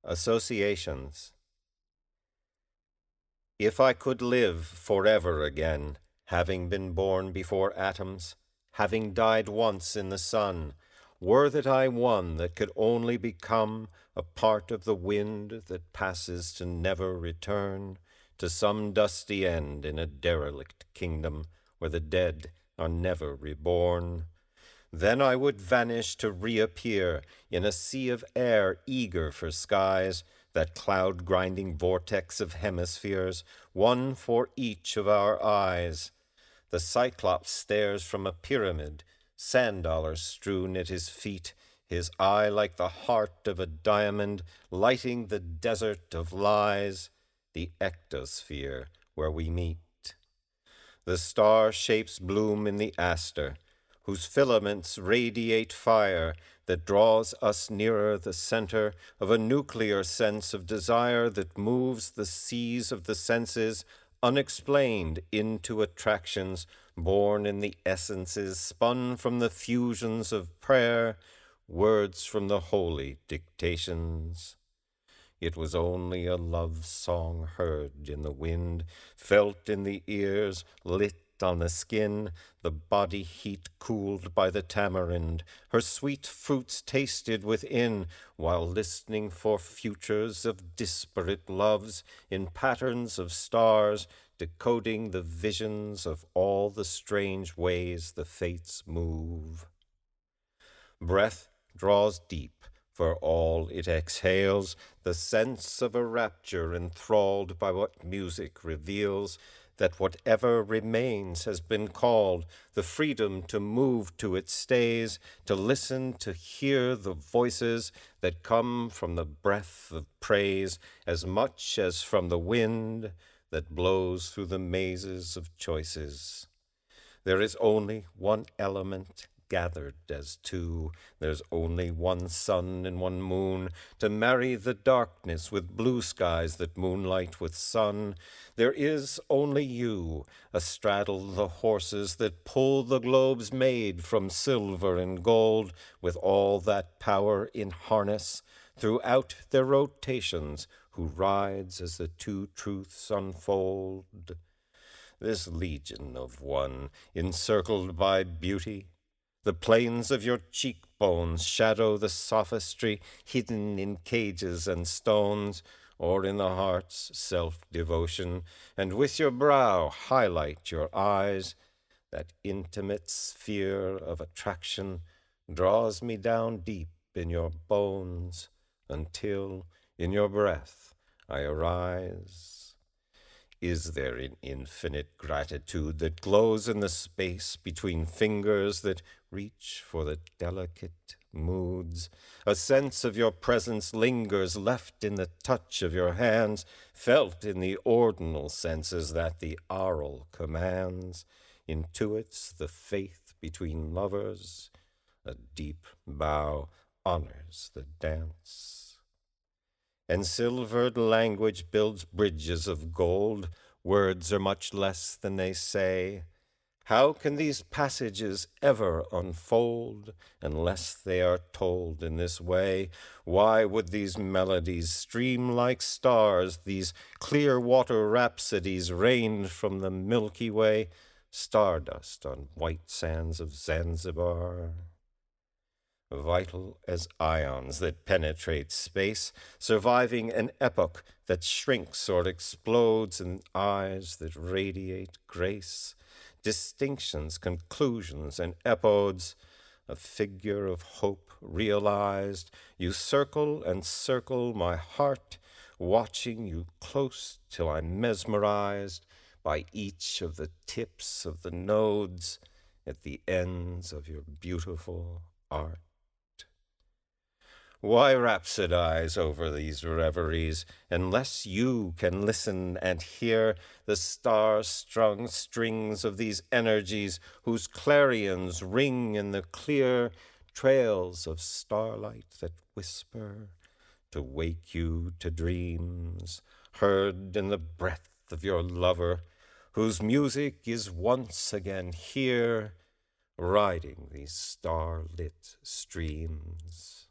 Associations. If I could live forever again, having been born before atoms, having died once in the sun, were that I one that could only become a part of the wind that passes to never return, to some dusty end in a derelict kingdom where the dead are never reborn, then I would vanish to reappear in a sea of air eager for skies, that cloud-grinding vortex of hemispheres, one for each of our eyes. The Cyclops stares from a pyramid, sand dollars strewn at his feet, his eye like the heart of a diamond, lighting the desert of lies, the ectosphere where we meet. The star shapes bloom in the aster, whose filaments radiate fire that draws us nearer the center of a nuclear sense of desire that moves the seas of the senses unexplained into attractions born in the essences spun from the fusions of prayer, words from the holy dictations. It was only a love song heard in the wind, felt in the ears, lit on the skin, the body heat cooled by the tamarind, her sweet fruits tasted within, while listening for futures of disparate loves in patterns of stars, decoding the visions of all the strange ways the fates move. Breath draws deep, for all it exhales, the sense of a rapture enthralled by what music reveals, that whatever remains has been called, the freedom to move to its stays, to listen, to hear the voices that come from the breath of praise, as much as from the wind that blows through the mazes of choices. There is only one element gathered as two. There's only one sun and one moon to marry the darkness with blue skies that moonlight with sun. There is only you, astraddle the horses that pull the globes made from silver and gold, with all that power in harness throughout their rotations, who rides as the two truths unfold. This legion of one, encircled by beauty, the planes of your cheekbones shadow the sophistry hidden in cages and stones, or in the heart's self-devotion, and with your brow highlight your eyes. That intimate sphere of attraction draws me down deep in your bones, until, in your breath, I arise. Is there an infinite gratitude that glows in the space between fingers that reach for the delicate moods? A sense of your presence lingers, left in the touch of your hands, felt in the ordinal senses that the aural commands, intuits the faith between lovers. A deep bow honors the dance. And silvered language builds bridges of gold. Words are much less than they say. How can these passages ever unfold unless they are told in this way? Why would these melodies stream like stars, these clear water rhapsodies rain from the Milky Way, stardust on white sands of Zanzibar? Vital as ions that penetrate space, surviving an epoch that shrinks or explodes in eyes that radiate grace, distinctions, conclusions, and epodes, a figure of hope realized. You circle and circle my heart, watching you close till I'm mesmerized by each of the tips of the nodes at the ends of your beautiful art. Why rhapsodize over these reveries, unless you can listen and hear the star-strung strings of these energies, whose clarions ring in the clear trails of starlight that whisper to wake you to dreams, heard in the breath of your lover, whose music is once again here, riding these star-lit streams.